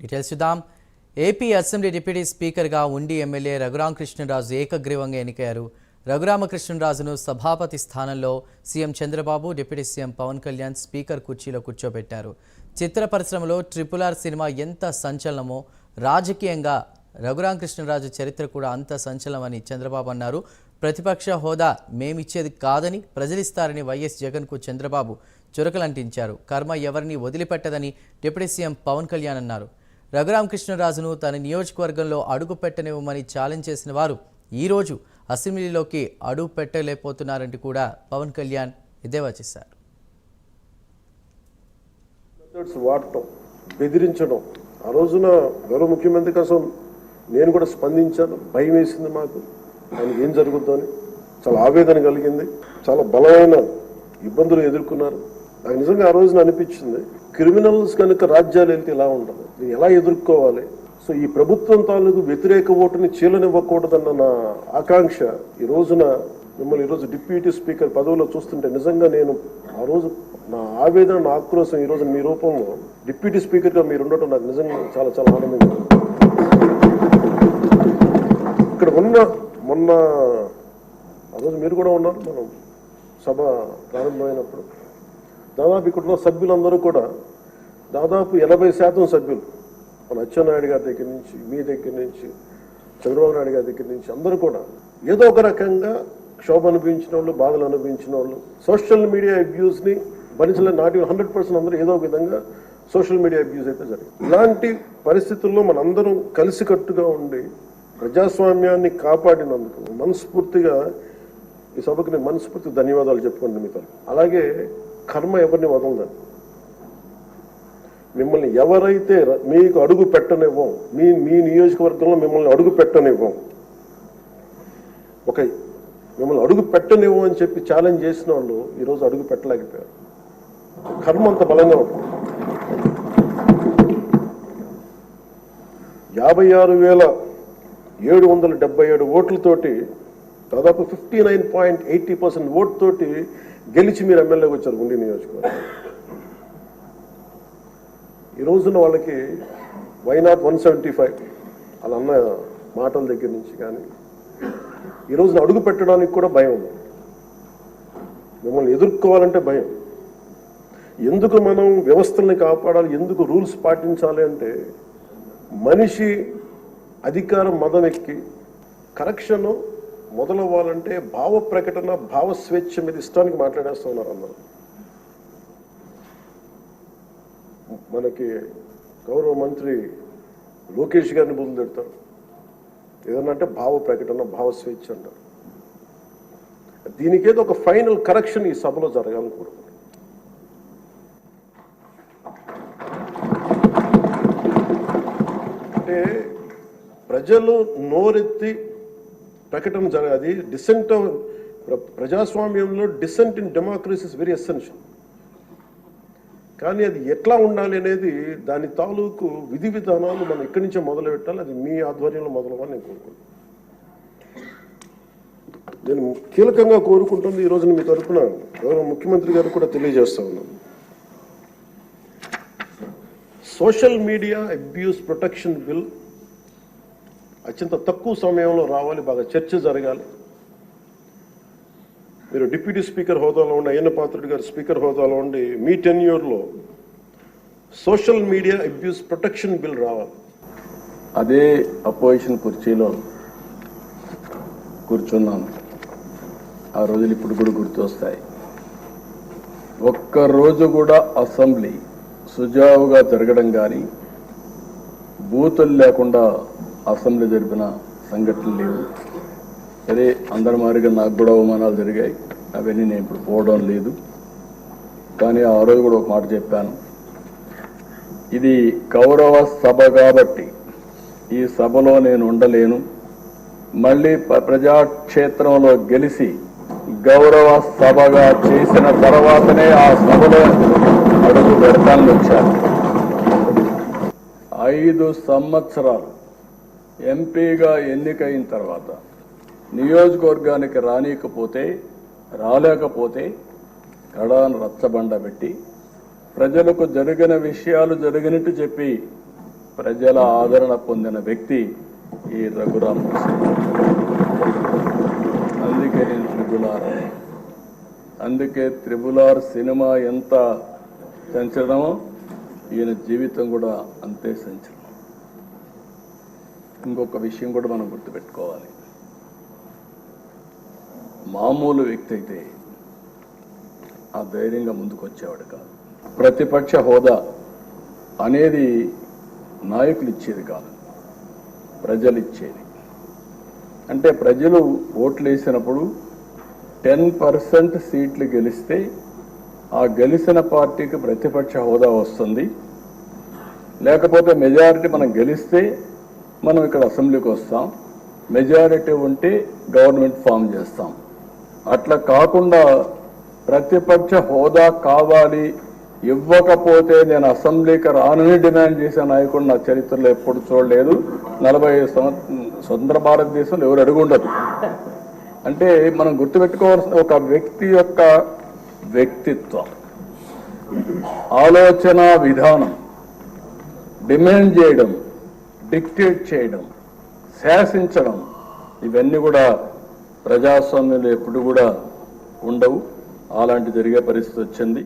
Details చూద్దాం. AP assembly deputy స్పీకర్గా ఉండి ఎమ్మెల్యే రఘురామకృష్ణరాజు ఏకగ్రీవంగా ఎన్నికయ్యారు. రఘురామకృష్ణరాజును సభాపతి స్థానంలో CM Chandrababu, deputy CM Pawan Kalyan speaker కుర్చీలో కూర్చోబెట్టారు. చిత్ర పరిశ్రమలో RRR సినిమా ఎంత సంచలనమో రాజకీయంగా రఘురామకృష్ణరాజు చరిత్ర కూడా అంత సంచలనమని చంద్రబాబు అన్నారు. ప్రతిపక్ష హోదా మేమిచ్చేది కాదని ప్రజలిస్తారని వైఎస్ జగన్కు చంద్రబాబు చురకలంటించారు. కర్మ ఎవరిని వదిలిపెట్టదని డిప్యూటీ సీఎం పవన్ కళ్యాణ్ అన్నారు. రఘురామకృష్ణరాజును తన నియోజకవర్గంలో అడుగు పెట్టనివ్వమని ఛాలెంజ్ చేసిన వారు ఈరోజు అసెంబ్లీలోకి అడుగు పెట్టలేకపోతున్నారంటూ కూడా పవన్ కళ్యాణ్ ఎద్దేవా చేశారు. వాడటం, బెదిరించడం, ఆ రోజున గౌరవ ముఖ్యమంత్రి కోసం నేను కూడా స్పందించాను. భయం వేసింది మాకు, ఆయనకి ఏం జరుగుతుందని చాలా ఆవేదన కలిగింది. చాలా బలమైన ఇబ్బందులు ఎదుర్కొన్నారు. నాకు నిజంగా ఆ రోజున అనిపించింది, క్రిమినల్స్ కనుక రాజ్యాలు వెళ్తే ఎలా ఉండదు, ఎలా ఎదుర్కోవాలి. సో ఈ ప్రభుత్వం తాలూకు వ్యతిరేక ఓటుని చీలనివ్వకూడదన్న నా ఆకాంక్ష ఈ రోజున మిమ్మల్ని ఈరోజు డిప్యూటీ స్పీకర్ పదవిలో చూస్తుంటే నిజంగా నేను ఆ రోజు నా ఆవేదన, నా ఆక్రోశం ఈ రోజు మీ రూపంలో డిప్యూటీ స్పీకర్గా మీరు ఉండటం నాకు నిజంగా చాలా చాలా ఆనందంగా ఉంది. ఇక్కడ మొన్న ఆ రోజు మీరు కూడా ఉన్నారు. మనం సభ ప్రారంభమైనప్పుడు దాదాపు ఇక్కడ సభ్యులందరూ కూడా దాదాపు 80% సభ్యులు మన అచ్చెన్నాయుడు గారి దగ్గర నుంచి, మీ దగ్గర నుంచి, చంద్రబాబు నాయుడు గారి దగ్గర నుంచి అందరూ కూడా ఏదో ఒక రకంగా క్షోభ అనుభవించిన వాళ్ళు, బాధలు అనుభవించిన వాళ్ళు, సోషల్ మీడియా అబ్యూస్ని భరించలేని నాటి 100% అందరూ ఏదో ఒక విధంగా సోషల్ మీడియా అబ్యూస్ అయితే జరిగింది. ఇలాంటి పరిస్థితుల్లో మనందరం కలిసికట్టుగా ఉండి ప్రజాస్వామ్యాన్ని కాపాడినందుకు మనస్ఫూర్తిగా ఈ సభకు నేను మనస్ఫూర్తిగా ధన్యవాదాలు చెప్పుకోండి మీతో. అలాగే కర్మ ఎవరిని వదలదని, మిమ్మల్ని ఎవరైతే మీకు అడుగు పెట్టనివ్వం, మీ నియోజకవర్గంలో మిమ్మల్ని అడుగు పెట్టనివ్వం, మిమ్మల్ని అడుగు పెట్టనివ్వం అని చెప్పి ఛాలెంజ్ చేసిన వాళ్ళు ఈరోజు అడుగు పెట్టలేకపోయారు. కర్మ అంత బలంగా ఉంటుంది. 56,777 ఓట్లతోటి దాదాపు 59.80% ఓటుతోటి గెలిచి మీరు ఎమ్మెల్యేకి వచ్చారు ఉండి నియోజకవర్గం. ఈ రోజున వాళ్ళకి వైనాట్ 175 అలా అన్న మాటల దగ్గర నుంచి కానీ ఈ రోజున అడుగు పెట్టడానికి కూడా భయం ఉంది. మిమ్మల్ని ఎదుర్కోవాలంటే భయం. ఎందుకు మనం వ్యవస్థల్ని కాపాడాలి, ఎందుకు రూల్స్ పాటించాలి అంటే మనిషి అధికారం మదం ఎక్కి కరెక్షన్ మొదలవ్వాలంటే భావ ప్రకటన, భావ స్వేచ్ఛ మీద ఇష్టానికి మాట్లాడేస్తూ ఉన్నారు అందరూ. మనకి గౌరవ మంత్రి లోకేష్ గారిని బదులు పెడతారు. ఏదన్నా అంటే భావ ప్రకటన, భావ స్వేచ్ఛ అంటారు. దీనికేదో ఒక ఫైనల్ కరెక్షన్ ఈ సభలో జరగాలని కోరుకుంటున్నాను. అంటే ప్రజలు నోరెత్తి ప్రకటన జరగాలి. డిసెంట్ ప్రజాస్వామ్యంలో dissent in democracy is very essential. కానీ అది ఎట్లా ఉండాలి అనేది దాని తాలూకు విధి విధానాలు మనం ఇక్కడి నుంచే మొదలు పెట్టాలి. అది మీ ఆధ్వర్యంలో మొదలవ్వాలని నేను కోరుకుంటున్నాను. నేను కీలకంగా కోరుకుంటుంది ఈ రోజున మీ తరఫున గౌరవ ముఖ్యమంత్రి గారు కూడా తెలియజేస్తా ఉన్నాను. Social media abuse protection bill అత్యంత తక్కువ సమయంలో రావాలి, బాగా చర్చ జరగాలి. మీరు డిప్యూటీ స్పీకర్ హోదాలో ఉండి, అయ్యన్న పాత్రుడు గారు స్పీకర్ హోదాలో ఉండి మీ టెన్యూర్లో social media abuse protection bill రావాలి. అదే అపోజిషన్ కుర్చీలో కూర్చున్నాను. ఆ రోజులు ఇప్పుడు కూడా గుర్తొస్తాయి. ఒక్కరోజు కూడా అసెంబ్లీ సుజావుగా జరగడం కానీ, బూతులు లేకుండా అసెంబ్లీ జరిపిన సంఘటనలు లేవు. సరే, అందరి మారిగా నాకు కూడా అవమానాలు జరిగాయి. అవన్నీ నేను ఇప్పుడు పోవడం లేదు. కానీ ఆ రోజు కూడా ఒక మాట చెప్పాను, ఇది గౌరవ సభ కాబట్టి ఈ సభలో నేను ఉండలేను. మళ్ళీ ప్రజాక్షేత్రంలో గెలిచి గౌరవ సభగా చేసిన తర్వాతనే ఆ సభలో అడుగు పెడతానని వచ్చాను. 5 సంవత్సరాలు ఎంపీగా ఎన్నికైన తర్వాత నియోజకవర్గానికి రాలేకపోతే కడాను రచ్చబండ పెట్టి ప్రజలకు జరిగిన విషయాలు జరిగినట్టు చెప్పి ప్రజల ఆదరణ పొందిన వ్యక్తి ఈ రఘురామ అందుకే నేను త్రిపులార్, అందుకే త్రిపులార్ సినిమా ఎంత సంచలనమో ఈయన జీవితం కూడా అంతే సంచలనం. ఇంకొక విషయం కూడా మనం గుర్తుపెట్టుకోవాలి, మామూలు వ్యక్తి అయితే ఆ ధైర్యంగా ముందుకు వచ్చేవాడు కాదు. ప్రతిపక్ష హోదా అనేది నాయకులు ఇచ్చేది కాదు, ప్రజలు ఇచ్చేది. అంటే ప్రజలు ఓట్లు వేసినప్పుడు 10% సీట్లు గెలిస్తే ఆ గెలిచిన పార్టీకి ప్రతిపక్ష హోదా వస్తుంది. లేకపోతే మెజారిటీ మనం గెలిస్తే మనం ఇక్కడ అసెంబ్లీకి వస్తాం, మెజారిటీ ఉంటే గవర్నమెంట్ ఫామ్ చేస్తాం. అట్లా కాకుండా ప్రతిపక్ష హోదా కావాలి, ఇవ్వకపోతే నేను అసెంబ్లీకి రానని డిమాండ్ చేసే నాయకుడు నా చరిత్రలో ఎప్పుడు చూడలేదు. 45 స్వతంత్ర భారతదేశంలో ఎవరు అడుగుండదు. అంటే మనం గుర్తుపెట్టుకోవాల్సిన ఒక వ్యక్తి యొక్క వ్యక్తిత్వం, ఆలోచన విధానం, డిమాండ్ చేయడం, డిక్టేట్ చేయడం, శాసించడం, ఇవన్నీ కూడా ప్రజాస్వామ్యంలో ఎప్పుడు కూడా ఉండవు. అలాంటి జరిగే పరిస్థితి వచ్చింది.